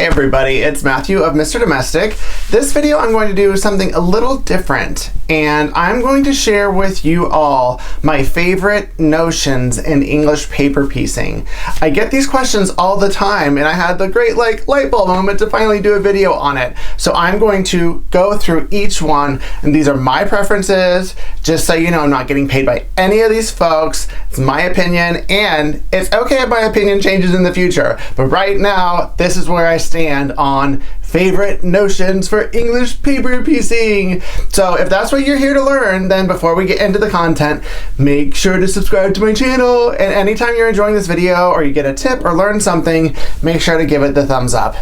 Hey everybody, it's Matthew of Mr. Domestic. This video I'm going to do something a little different, and I'm going to share with you all my favorite notions in English paper piecing. I get these questions all the time, and I had the great light bulb moment to finally do a video on it. So I'm going to go through each one, and these are my preferences, just so you know I'm not getting paid by any of these folks. It's my opinion, and it's okay if my opinion changes in the future, but right now, this is where I stand on favorite notions for English paper piecing. So if that's what you're here to learn, then before we get into the content, make sure to subscribe to my channel. And anytime you're enjoying this video or you get a tip or learn something, make sure to give it the thumbs up.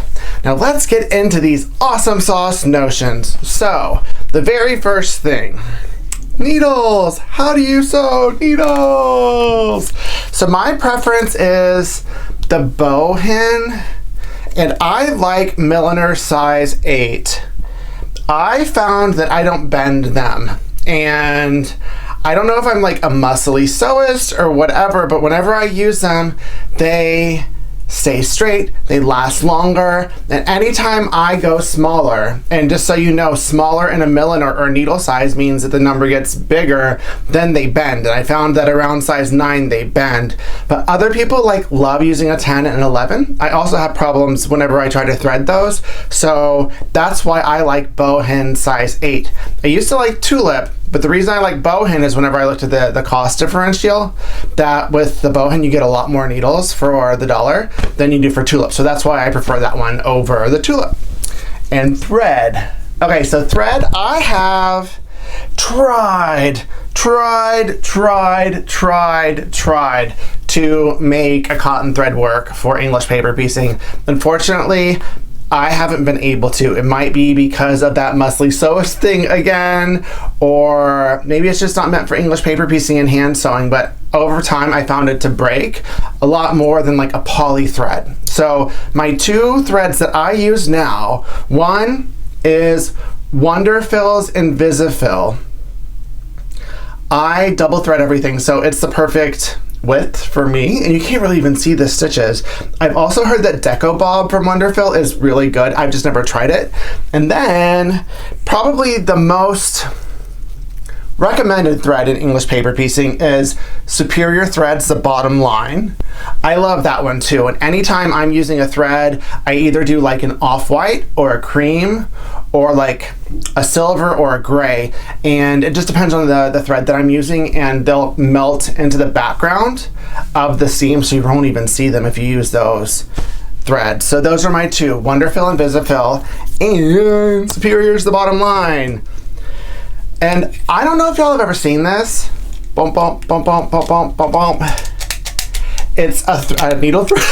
Now let's get into these awesome sauce notions. So the very first thing, needles. How do you sew needles? So my preference is the bowhin, and I like milliner size 8. I found that I don't bend them, and I don't know if I'm like a muscly sewist or whatever, but whenever I use them, they stay straight, they last longer, and anytime I go smaller, and just so you know, smaller in a milliner or needle size means that the number gets bigger, then they bend, and I found that around size 9 they bend. But other people love using a 10 and 11. I also have problems whenever I try to thread those, so that's why I like bowhin size 8. I used to like tulip, but the reason I like bowhin is whenever I looked at the cost differential, that with the bowhin you get a lot more needles for the dollar than you do for tulip. So that's why I prefer that one over the tulip. And thread. Okay, so thread, I have tried to make a cotton thread work for English paper piecing. Unfortunately, I haven't been able to. It might be because of that muscly sewist thing again, or maybe it's just not meant for English paper piecing and hand sewing, but over time I found it to break a lot more than like a poly thread. So my two threads that I use now, one is Wonderfil's Invisifil. I double thread everything, so it's the perfect width for me, and you can't really even see the stitches. I've also heard that Deco Bob from Wonderfil is really good. I've just never tried it. And then probably the most recommended thread in English paper piecing is Superior Threads The Bottom Line. I love that one too, and anytime I'm using a thread, I either do like an off-white or a cream or like a silver or a gray, and it just depends on the thread that I'm using, and they'll melt into the background of the seam so you won't even see them if you use those threads. So those are my two, Wonderfil Invisifil and Superior's The Bottom Line. And I don't know if y'all have ever seen this. Bump, bump, bump, bump, bump, bump, bump, bump. It's a needle thread.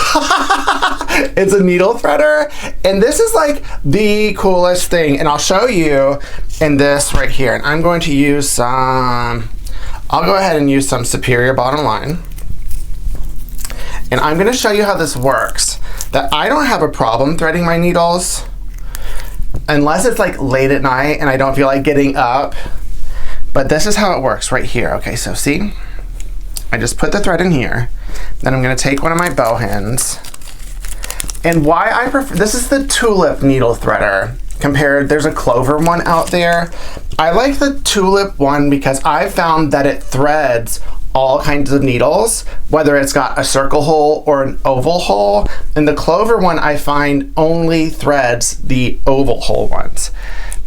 It's a needle threader, and this is like the coolest thing. And I'll show you in this right here. And I'm going to use some, I'll go ahead and use some Superior Bottom Line. And I'm gonna show you how this works. That I don't have a problem threading my needles unless it's like late at night and I don't feel like getting up. But this is how it works right here. Okay, so see? I just put the thread in here. Then I'm gonna take one of my bowhins. And why I prefer, this is the tulip needle threader compared, there's a clover one out there. I like the tulip one because I found that it threads all kinds of needles, whether it's got a circle hole or an oval hole. And the clover one I find only threads the oval hole ones.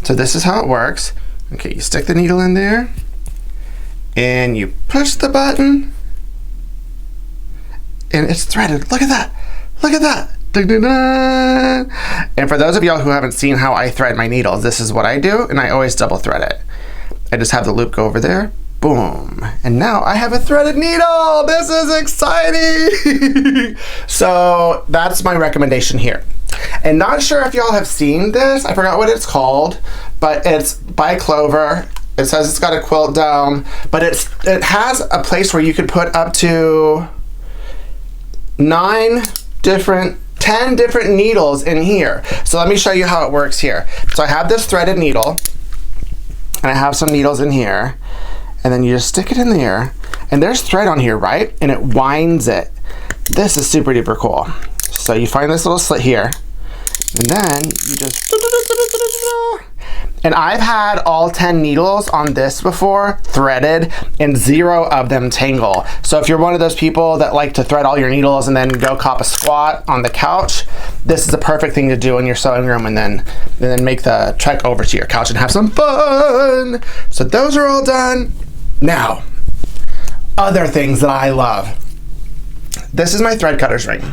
So this is how it works. Okay, you stick the needle in there and you push the button and it's threaded. Look at that, look at that. Dun, dun, dun. And for those of y'all who haven't seen how I thread my needles, this is what I do, and I always double thread it. I just have the loop go over there, boom, and now I have a threaded needle. This is exciting. So that's my recommendation here. And not sure if y'all have seen this, I forgot what it's called, but it's by Clover. It says it's got a quilt down, but it has a place where you could put up to 10 different needles in here. So let me show you how it works here. So I have this threaded needle, and I have some needles in here, and then you just stick it in there, and there's thread on here, right? And it winds it. This is super duper cool. So you find this little slit here, And then you just, and I've had all 10 needles on this before, threaded, and 0 of them tangle. So if you're one of those people that like to thread all your needles and then go cop a squat on the couch, this is the perfect thing to do in your sewing room, and then make the trek over to your couch and have some fun. So those are all done. Now, other things that I love. This is my thread cutter's ring.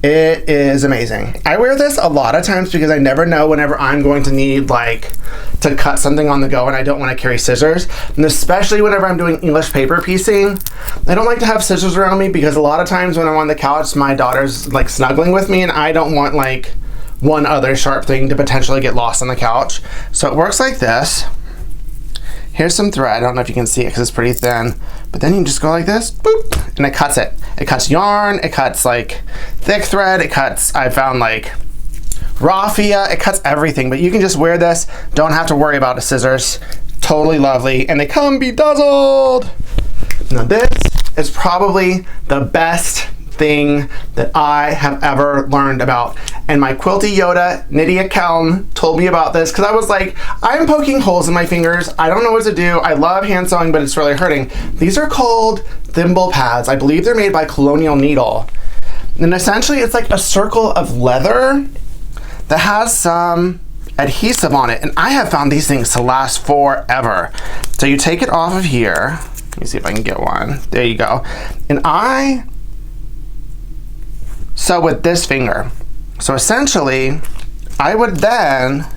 It is amazing. I wear this a lot of times because I never know whenever I'm going to need like to cut something on the go and I don't want to carry scissors. And especially whenever I'm doing English paper piecing, I don't like to have scissors around me because a lot of times when I'm on the couch, my daughter's like snuggling with me and I don't want like one other sharp thing to potentially get lost on the couch. So it works like this. Here's some thread. I don't know if you can see it because it's pretty thin, but then you just go like this, boop, and it cuts it. It cuts yarn, it cuts like thick thread, it cuts, I found like raffia, it cuts everything, but you can just wear this, don't have to worry about the scissors. Totally lovely, and they come bedazzled. Now this is probably the best thing that I have ever learned about. And my Quilty Yoda, Nydia Keln, told me about this because I was like, I'm poking holes in my fingers. I don't know what to do. I love hand sewing, but it's really hurting. These are called thimble pads. I believe they're made by Colonial Needle. And essentially it's like a circle of leather that has some adhesive on it. And I have found these things to last forever. So you take it off of here. Let me see if I can get one. There you go. And I sew with this finger. So essentially, I would then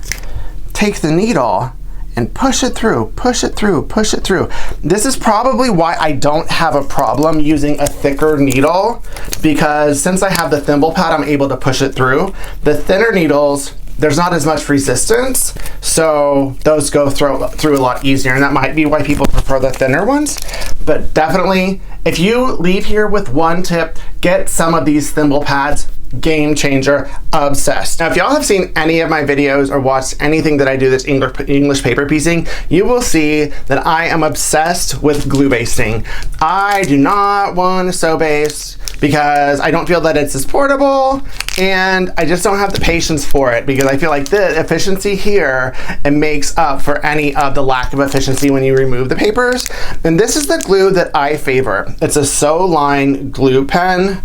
take the needle and push it through, push it through, push it through. This is probably why I don't have a problem using a thicker needle, because since I have the thimble pad, I'm able to push it through. The thinner needles, there's not as much resistance, so those go through a lot easier, and that might be why people prefer the thinner ones. But definitely, if you leave here with one tip, get some of these thimble pads. Game changer, obsessed. Now, if y'all have seen any of my videos or watched anything that I do that's English paper piecing, you will see that I am obsessed with glue basting. I do not want to sew base because I don't feel that it's as portable, and I just don't have the patience for it because I feel like the efficiency here, it makes up for any of the lack of efficiency when you remove the papers. And this is the glue that I favor. It's a Sewline glue pen.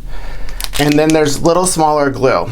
And then there's little smaller glue.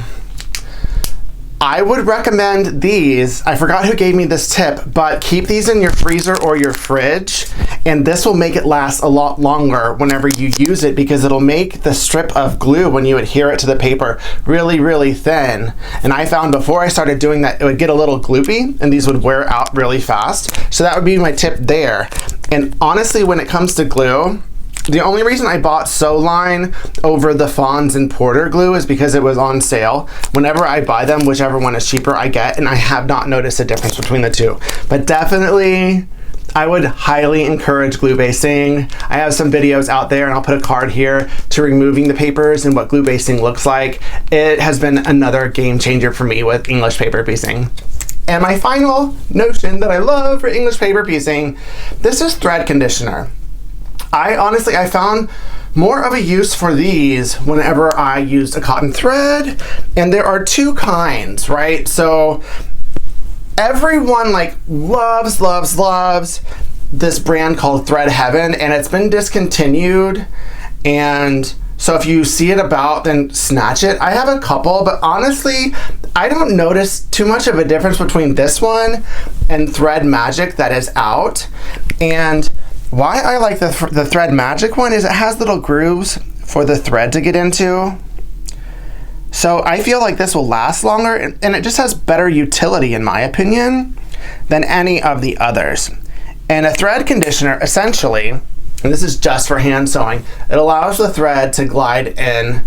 I would recommend these. I forgot who gave me this tip, but keep these in your freezer or your fridge, and this will make it last a lot longer whenever you use it because it'll make the strip of glue when you adhere it to the paper really, really thin. And I found before I started doing that, it would get a little gloopy and these would wear out really fast. So that would be my tip there. And honestly, when it comes to glue, the only reason I bought Sewline over the Fons and Porter glue is because it was on sale. Whenever I buy them, whichever one is cheaper I get, and I have not noticed a difference between the two. But definitely, I would highly encourage glue basting. I have some videos out there, and I'll put a card here to removing the papers and what glue basting looks like. It has been another game changer for me with English paper piecing. And my final notion that I love for English paper piecing, this is thread conditioner. I found more of a use for these whenever I used a cotton thread, and there are two kinds, right? So everyone like loves this brand called Thread Heaven, and it's been discontinued, and so if you see it about, then snatch it. I have a couple, but honestly, I don't notice too much of a difference between this one and Thread Magic that is out. And why I like the Thread Magic one is it has little grooves for the thread to get into. So I feel like this will last longer, and it just has better utility in my opinion than any of the others. And a thread conditioner essentially, and this is just for hand sewing, it allows the thread to glide in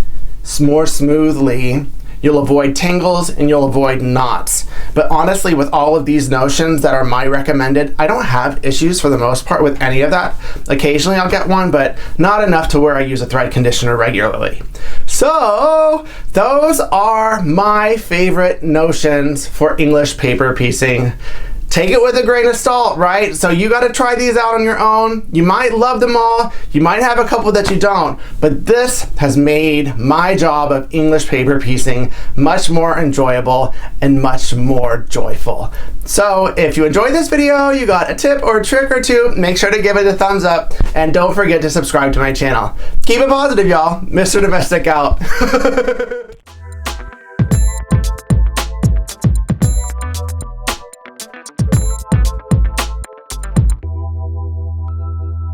more smoothly. You'll avoid tangles and you'll avoid knots. But honestly, with all of these notions that are my recommended, I don't have issues for the most part with any of that. Occasionally I'll get one, but not enough to where I use a thread conditioner regularly. So those are my favorite notions for English paper piecing. take it with a grain of salt, right? So you got to try these out on your own. You might love them all. You might have a couple that you don't, but this has made my job of English paper piecing much more enjoyable and much more joyful. So if you enjoyed this video, you got a tip or a trick or two, make sure to give it a thumbs up and don't forget to subscribe to my channel. Keep it positive, y'all. Mr. Domestic out.